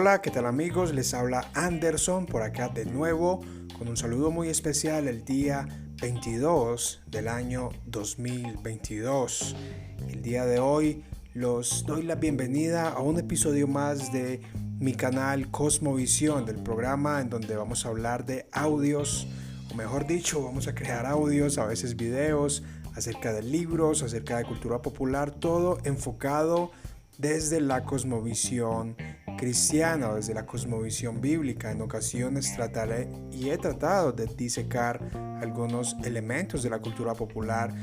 Hola, ¿qué tal amigos? Les habla Anderson por acá de nuevo con un saludo muy especial el día 22 del año 2022. El día de hoy los doy la bienvenida a un episodio más de mi canal Cosmovisión, del programa en donde vamos a hablar de audios, o mejor dicho, vamos a crear audios, a veces videos, acerca de libros, acerca de cultura popular, todo enfocado desde la cosmovisión cristiana o desde la cosmovisión bíblica. En ocasiones he tratado de disecar algunos elementos de la cultura popular,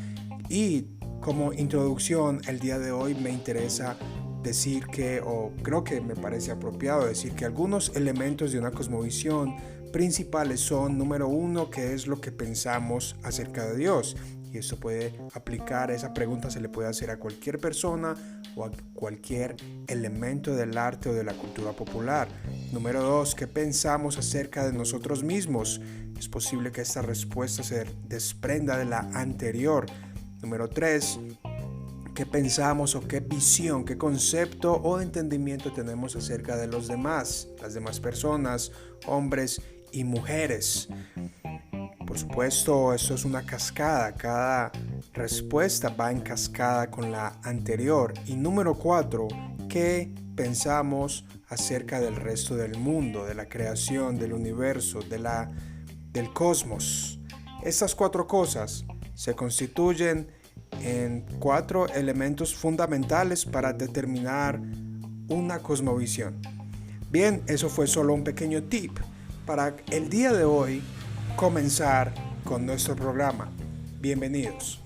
y como introducción el día de hoy me interesa decir que, o creo que me parece apropiado decir que algunos elementos de una cosmovisión principales son: número uno, qué es lo que pensamos acerca de Dios. Y esto puede aplicar, esa pregunta se le puede hacer a cualquier persona o a cualquier elemento del arte o de la cultura popular. Número 2, ¿qué pensamos acerca de nosotros mismos? Es posible que esta respuesta se desprenda de la anterior. Número 3, ¿qué pensamos o qué visión, qué concepto o entendimiento tenemos acerca de los demás, las demás personas, hombres y mujeres? Por supuesto, esto es una cascada, cada respuesta va en cascada con la anterior. Y número 4, ¿qué pensamos acerca del resto del mundo, de la creación, del universo, del cosmos? Estas 4 cosas se constituyen en 4 elementos fundamentales para determinar una cosmovisión. Bien, eso fue solo un pequeño tip para el día de hoy comenzar con nuestro programa. Bienvenidos.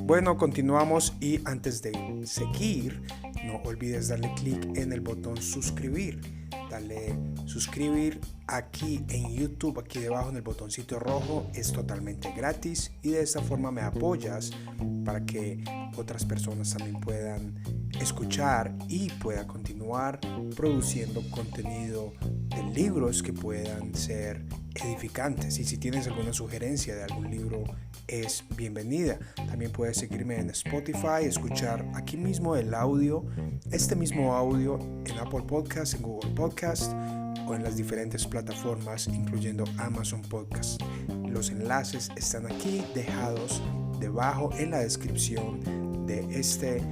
Bueno, continuamos, y antes de seguir, no olvides darle clic en el botón suscribir. Dale suscribir aquí en YouTube, aquí debajo en el botoncito rojo. Es totalmente gratis y de esta forma me apoyas para que otras personas también puedan escuchar y pueda continuar produciendo contenido de libros que puedan ser edificantes. Y si tienes alguna sugerencia de algún libro, es bienvenida. También puedes seguirme en Spotify, escuchar aquí mismo el audio, este mismo audio en Apple Podcast, en Google Podcast o en las diferentes plataformas, incluyendo Amazon Podcast. Los enlaces están aquí dejados debajo en la descripción de este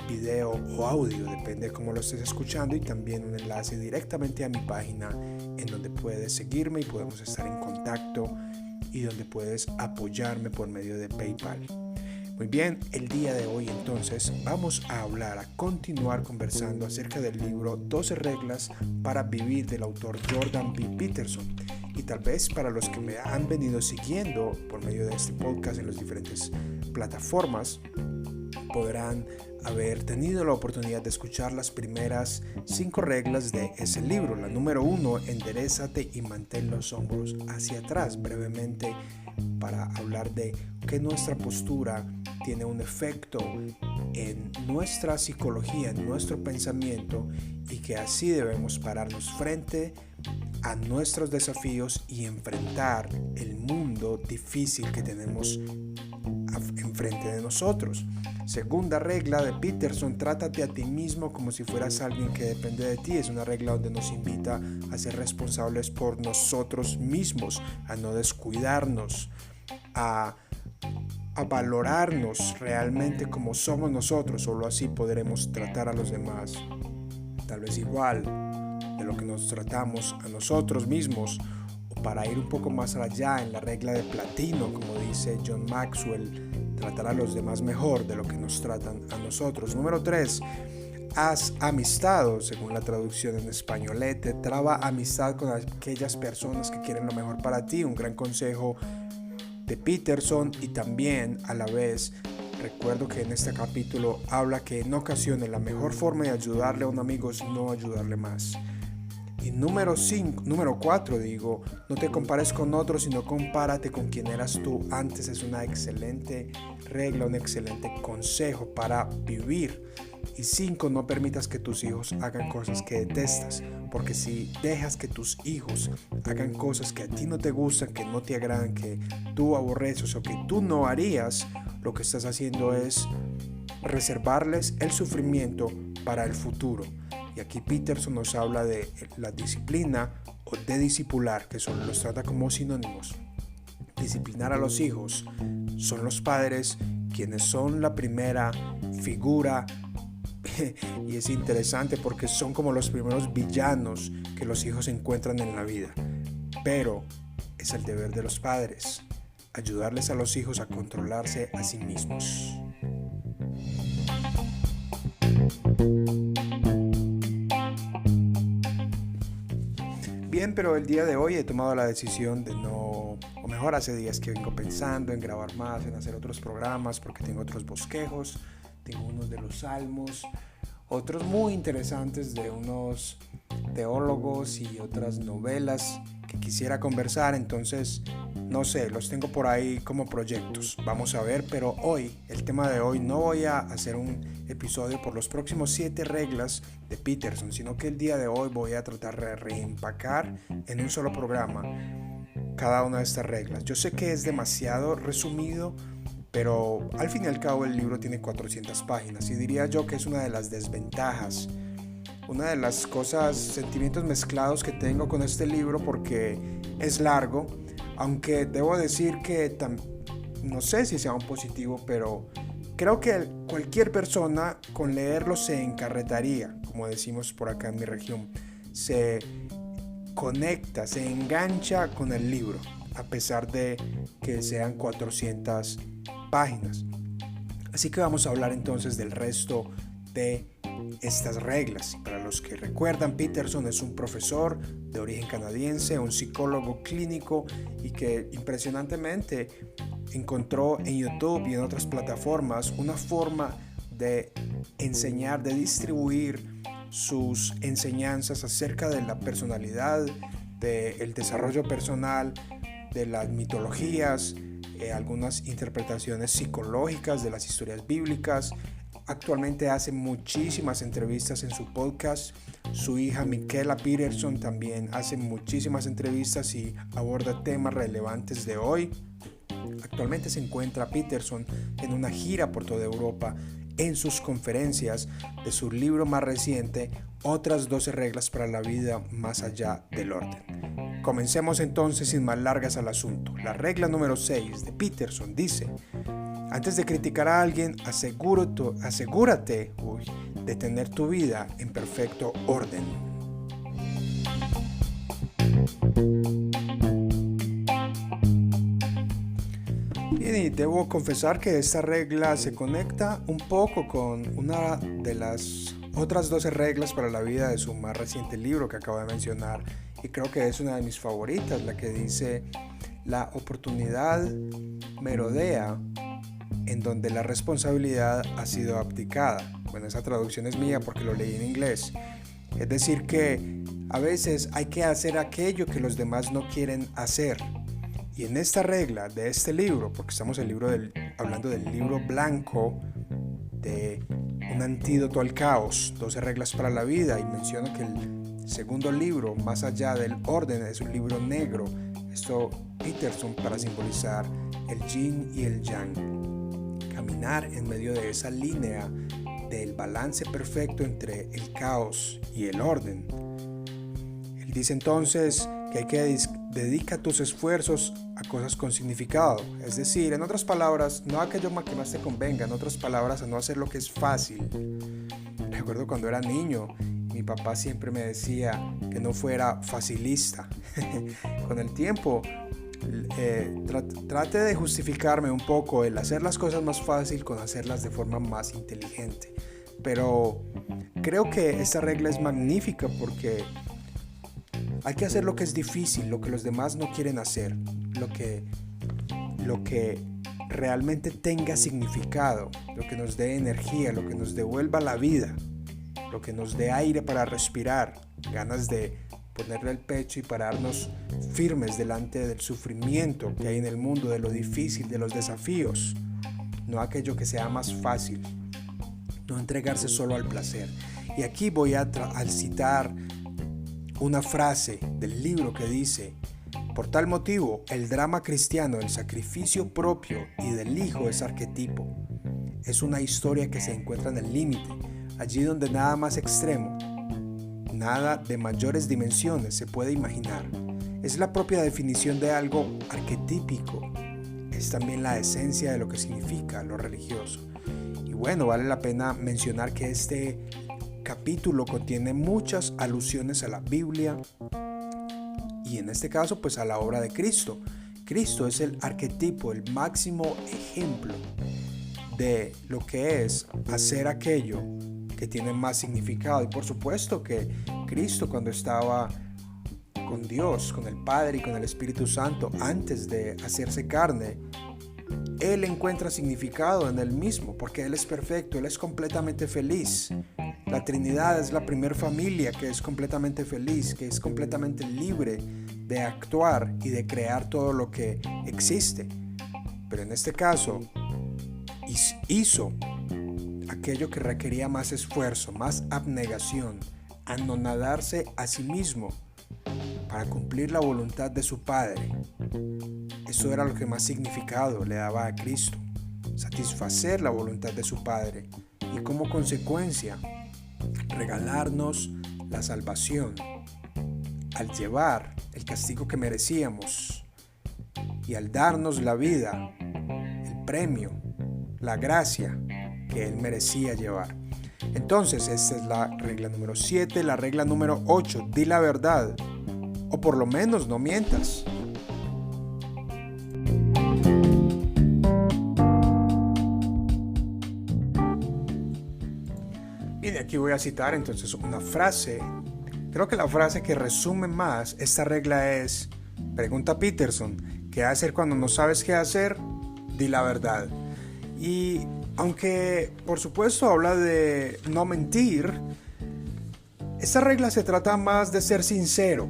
video o audio, depende de cómo lo estés escuchando, y también un enlace directamente a mi página en donde puedes seguirme y podemos estar en contacto, y donde puedes apoyarme por medio de PayPal. Muy bien, el día de hoy entonces vamos a continuar conversando acerca del libro 12 reglas para vivir, del autor Jordan B. Peterson. Y tal vez para los que me han venido siguiendo por medio de este podcast en las diferentes plataformas, podrán haber tenido la oportunidad de escuchar las primeras 5 reglas de ese libro. La número 1, enderézate y mantén los hombros hacia atrás, brevemente para hablar de que nuestra postura tiene un efecto en nuestra psicología, en nuestro pensamiento, y que así debemos pararnos frente a nuestros desafíos y enfrentar el mundo difícil que tenemos enfrente de nosotros. Segunda regla de Peterson, trátate a ti mismo como si fueras alguien que depende de ti. Es una regla donde nos invita a ser responsables por nosotros mismos, a no descuidarnos, a valorarnos realmente como somos nosotros. Solo así podremos tratar a los demás tal vez igual de lo que nos tratamos a nosotros mismos, o para ir un poco más allá, en la regla de platino, como dice John Maxwell, tratar a los demás mejor de lo que nos tratan a nosotros. Número 3, haz amistad, según la traducción en españolete, traba amistad con aquellas personas que quieren lo mejor para ti. Un gran consejo de Peterson, y también a la vez recuerdo que en este capítulo habla que en ocasiones la mejor forma de ayudarle a un amigo es no ayudarle más. Y número 4, no te compares con otros, sino compárate con quien eras tú antes. Es una excelente regla, un excelente consejo para vivir. Y 5, no permitas que tus hijos hagan cosas que detestas. porque si dejas que tus hijos hagan cosas que a ti no te gustan, que no te agradan, que tú aborreces o que tú no harías, lo que estás haciendo es reservarles el sufrimiento para el futuro. Y aquí Peterson nos habla de la disciplina o de discipular, que los trata como sinónimos. Disciplinar a los hijos son los padres quienes son la primera figura y es interesante porque son como los primeros villanos que los hijos encuentran en la vida. Pero es el deber de los padres ayudarles a los hijos a controlarse a sí mismos. Bien, pero el día de hoy he tomado la decisión de no, o mejor hace días que vengo pensando en grabar más, en hacer otros programas porque tengo otros bosquejos, tengo unos de los salmos, otros muy interesantes de unos teólogos y otras novelas que quisiera conversar, entonces no sé, los tengo por ahí como proyectos, vamos a ver, pero hoy, el tema de hoy, no voy a hacer un episodio por los próximos 7 reglas de Peterson, sino que el día de hoy voy a tratar de reempacar en un solo programa cada una de estas reglas. Yo sé que es demasiado resumido, pero al fin y al cabo el libro tiene 400 páginas y diría yo que es una de las desventajas, una de las cosas, sentimientos mezclados que tengo con este libro porque es largo, aunque debo decir que no sé si sea un positivo, pero creo que cualquier persona con leerlo se encarretaría, como decimos por acá en mi región, se conecta, se engancha con el libro, a pesar de que sean 400 páginas. Así que vamos a hablar entonces del resto de estas reglas. Para los que recuerdan, Peterson es un profesor de origen canadiense, un psicólogo clínico y que impresionantemente encontró en YouTube y en otras plataformas una forma de enseñar, de distribuir sus enseñanzas acerca de la personalidad, del desarrollo personal, de las mitologías, algunas interpretaciones psicológicas de las historias bíblicas. Actualmente hace muchísimas entrevistas en su podcast. Su hija Michaela Peterson también hace muchísimas entrevistas y aborda temas relevantes de hoy. Actualmente se encuentra Peterson en una gira por toda Europa en sus conferencias de su libro más reciente, Otras 12 reglas para la vida más allá del orden. Comencemos entonces sin más largas al asunto. La regla número 6 de Peterson dice: antes de criticar a alguien, asegúrate de tener tu vida en perfecto orden. Y debo confesar que esta regla se conecta un poco con una de las otras 12 reglas para la vida de su más reciente libro que acabo de mencionar, y creo que es una de mis favoritas, la que dice: la oportunidad merodea en donde la responsabilidad ha sido abdicada. Bueno, esa traducción es mía porque lo leí en inglés. Es decir que a veces hay que hacer aquello que los demás no quieren hacer. Y en esta regla de este libro, porque estamos hablando del libro blanco de Un antídoto al caos, 12 reglas para la vida, y menciono que el segundo libro, Más allá del orden, es un libro negro. Esto Peterson para simbolizar el yin y el yang. Caminar en medio de esa línea del balance perfecto entre el caos y el orden. Él dice entonces que hay que dedicar tus esfuerzos a cosas con significado, es decir, en otras palabras, no a aquello que más te convenga, en otras palabras, a no hacer lo que es fácil. Recuerdo cuando era niño, mi papá siempre me decía que no fuera facilista. Con el tiempo trate de justificarme un poco el hacer las cosas más fácil con hacerlas de forma más inteligente, pero creo que esta regla es magnífica porque hay que hacer lo que es difícil, lo que los demás no quieren hacer, lo que realmente tenga significado, lo que nos dé energía, lo que nos devuelva la vida, lo que nos dé aire para respirar, ganas de ponerle el pecho y pararnos firmes delante del sufrimiento que hay en el mundo, de lo difícil, de los desafíos, no aquello que sea más fácil, no entregarse solo al placer. Y aquí voy a citar una frase del libro que dice: por tal motivo, el drama cristiano del sacrificio propio y del Hijo es arquetipo. Es una historia que se encuentra en el límite, allí donde nada más extremo, nada de mayores dimensiones se puede imaginar. Es la propia definición de algo arquetípico. Es también la esencia de lo que significa lo religioso. Y bueno, vale la pena mencionar que este capítulo contiene muchas alusiones a la Biblia y en este caso pues a la obra de Cristo. Cristo es el arquetipo, el máximo ejemplo de lo que es hacer aquello que tiene más significado. Y por supuesto que Cristo, cuando estaba con Dios, con el Padre y con el Espíritu Santo, antes de hacerse carne, Él encuentra significado en Él mismo, porque Él es perfecto, Él es completamente feliz. La Trinidad es la primer familia que es completamente feliz, que es completamente libre de actuar y de crear todo lo que existe. Pero en este caso, hizo aquello que requería más esfuerzo, más abnegación, anonadarse a sí mismo para cumplir la voluntad de su Padre. Eso era lo que más significado le daba a Cristo, satisfacer la voluntad de su Padre y como consecuencia regalarnos la salvación al llevar el castigo que merecíamos y al darnos la vida, el premio, la gracia que Él merecía llevar. Entonces, esta es la regla número 7. La regla número 8, di la verdad, o por lo menos no mientas. Y de aquí voy a citar entonces una frase. Creo que la frase que resume más esta regla es: pregunta Peterson, ¿qué hacer cuando no sabes qué hacer? Di la verdad. Y aunque por supuesto habla de no mentir, esta regla se trata más de ser sincero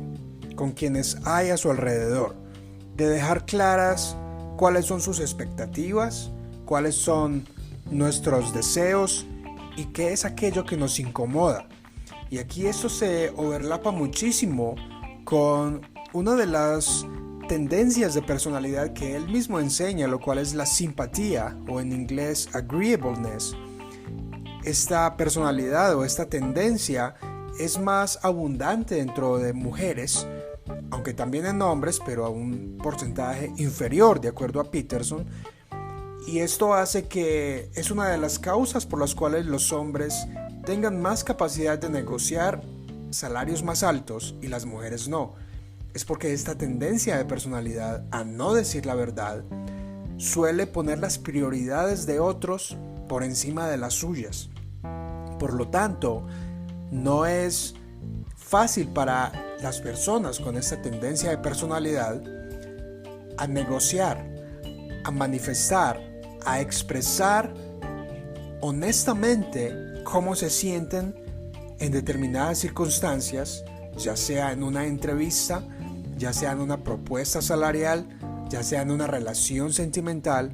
con quienes hay a su alrededor, de dejar claras cuáles son sus expectativas, cuáles son nuestros deseos y qué es aquello que nos incomoda. Y aquí esto se overlapa muchísimo con una de las tendencias de personalidad que él mismo enseña, lo cual es la simpatía, o en inglés agreeableness. Esta personalidad o esta tendencia es más abundante dentro de mujeres, aunque también en hombres, pero a un porcentaje inferior de acuerdo a Peterson. Y esto hace que es una de las causas por las cuales los hombres tengan más capacidad de negociar salarios más altos y las mujeres no. Es porque esta tendencia de personalidad a no decir la verdad suele poner las prioridades de otros por encima de las suyas. Por lo tanto, no es fácil para las personas con esta tendencia de personalidad a negociar, a manifestar, a expresar honestamente cómo se sienten en determinadas circunstancias, ya sea en una entrevista, ya sea en una propuesta salarial, ya sea en una relación sentimental.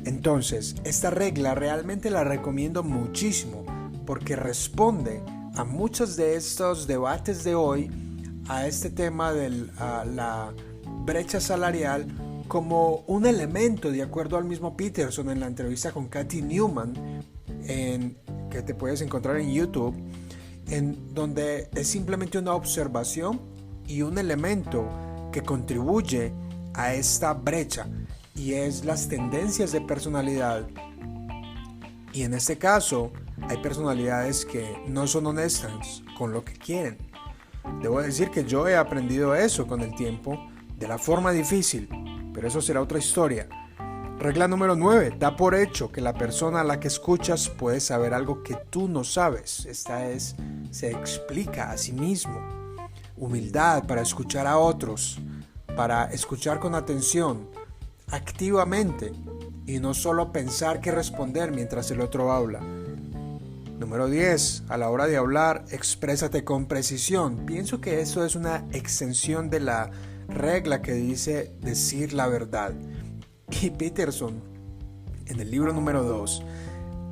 Entonces, esta regla realmente la recomiendo muchísimo porque responde a muchos de estos debates de hoy, a este tema de la brecha salarial, como un elemento, de acuerdo al mismo Peterson en la entrevista con Cathy Newman, que te puedes encontrar en YouTube, en donde es simplemente una observación y un elemento que contribuye a esta brecha, y es las tendencias de personalidad. Y en este caso hay personalidades que no son honestas con lo que quieren. Debo decir que yo he aprendido eso con el tiempo, de la forma difícil, pero eso será otra historia. Regla número 9. Da por hecho que la persona a la que escuchas puede saber algo que tú no sabes. Se explica a sí mismo. Humildad para escuchar a otros, para escuchar con atención, activamente, y no solo pensar qué responder mientras el otro habla. Número 10. A la hora de hablar, exprésate con precisión. Pienso que eso es una extensión de la regla que dice decir la verdad. Y Peterson, en el libro número 2,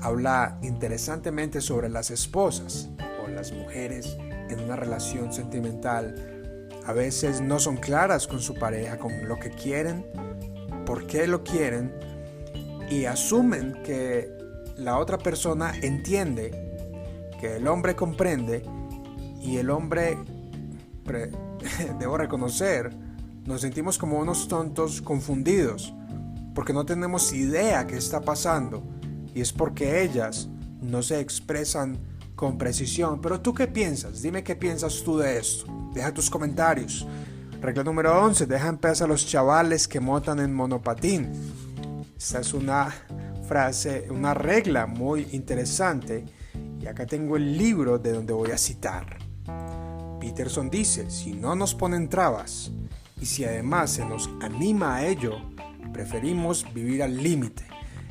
habla interesantemente sobre las esposas o las mujeres en una relación sentimental a veces no son claras con su pareja, con lo que quieren, por qué lo quieren, y asumen que la otra persona entiende, que el hombre comprende, y el hombre, debo reconocer, nos sentimos como unos tontos confundidos, porque no tenemos idea qué está pasando, y es porque ellas no se expresan con precisión. Pero ¿tú qué piensas? Dime qué piensas tú de esto. Deja tus comentarios. Regla número 11. Deja en paz a los chavales que montan en monopatín. Esta es una frase, una regla muy interesante. Y acá tengo el libro de donde voy a citar. Peterson dice, si no nos ponen trabas y si además se nos anima a ello, preferimos vivir al límite.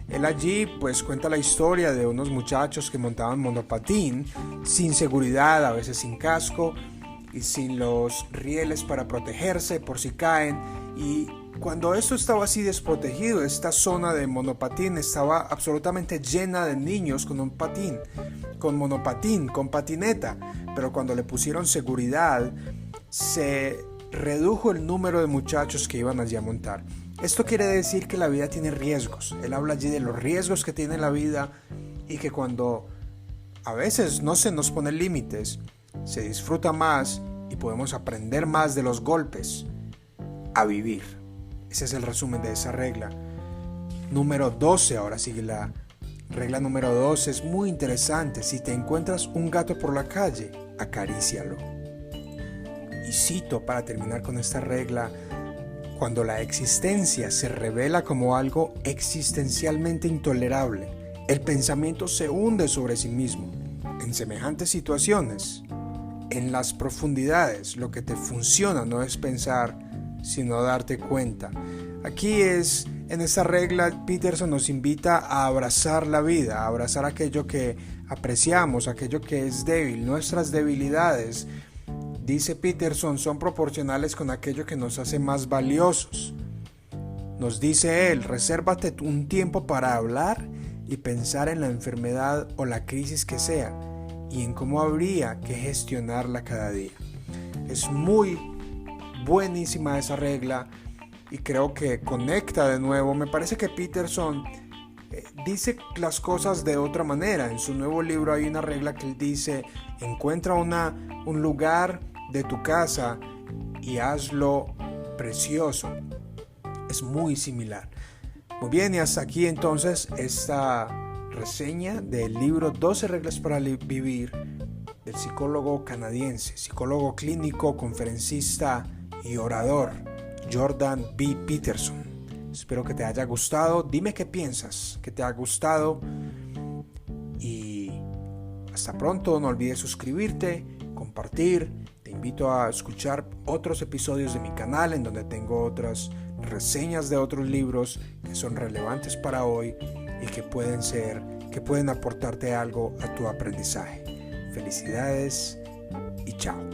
Él allí pues cuenta la historia de unos muchachos que montaban monopatín sin seguridad, a veces sin casco y sin los rieles para protegerse por si caen. Y cuando esto estaba así desprotegido, esta zona de monopatín estaba absolutamente llena de niños con un patín, con monopatín, con patineta. Pero cuando le pusieron seguridad, se redujo el número de muchachos que iban allí a montar. Esto quiere decir que la vida tiene riesgos. Él habla allí de los riesgos que tiene la vida y que cuando a veces no se nos ponen límites, se disfruta más y podemos aprender más de los golpes a vivir. Ese es el resumen de esa regla. Número 12, ahora sigue la regla número 12, es muy interesante. Si te encuentras un gato por la calle, acarícialo. Y cito para terminar con esta regla, cuando la existencia se revela como algo existencialmente intolerable, el pensamiento se hunde sobre sí mismo. En semejantes situaciones, en las profundidades, lo que te funciona no es pensar, sino darte cuenta. Aquí en esta regla, Peterson nos invita a abrazar la vida, a abrazar aquello que apreciamos, aquello que es débil, nuestras debilidades. Dice Peterson, son proporcionales con aquello que nos hace más valiosos. Nos dice él, resérvate un tiempo para hablar y pensar en la enfermedad o la crisis que sea y en cómo habría que gestionarla cada día. Es muy buenísima esa regla y creo que conecta de nuevo. Me parece que Peterson dice las cosas de otra manera. En su nuevo libro hay una regla que él dice, encuentra un lugar de tu casa y hazlo precioso. Es muy similar. Muy bien, y hasta aquí entonces esta reseña del libro 12 reglas para vivir del psicólogo canadiense, psicólogo clínico, conferencista y orador Jordan B. Peterson. Espero que te haya gustado. Dime qué piensas, que te ha gustado y hasta pronto. No olvides suscribirte, compartir. Te invito a escuchar otros episodios de mi canal en donde tengo otras reseñas de otros libros que son relevantes para hoy y que pueden aportarte algo a tu aprendizaje. Felicidades y chao.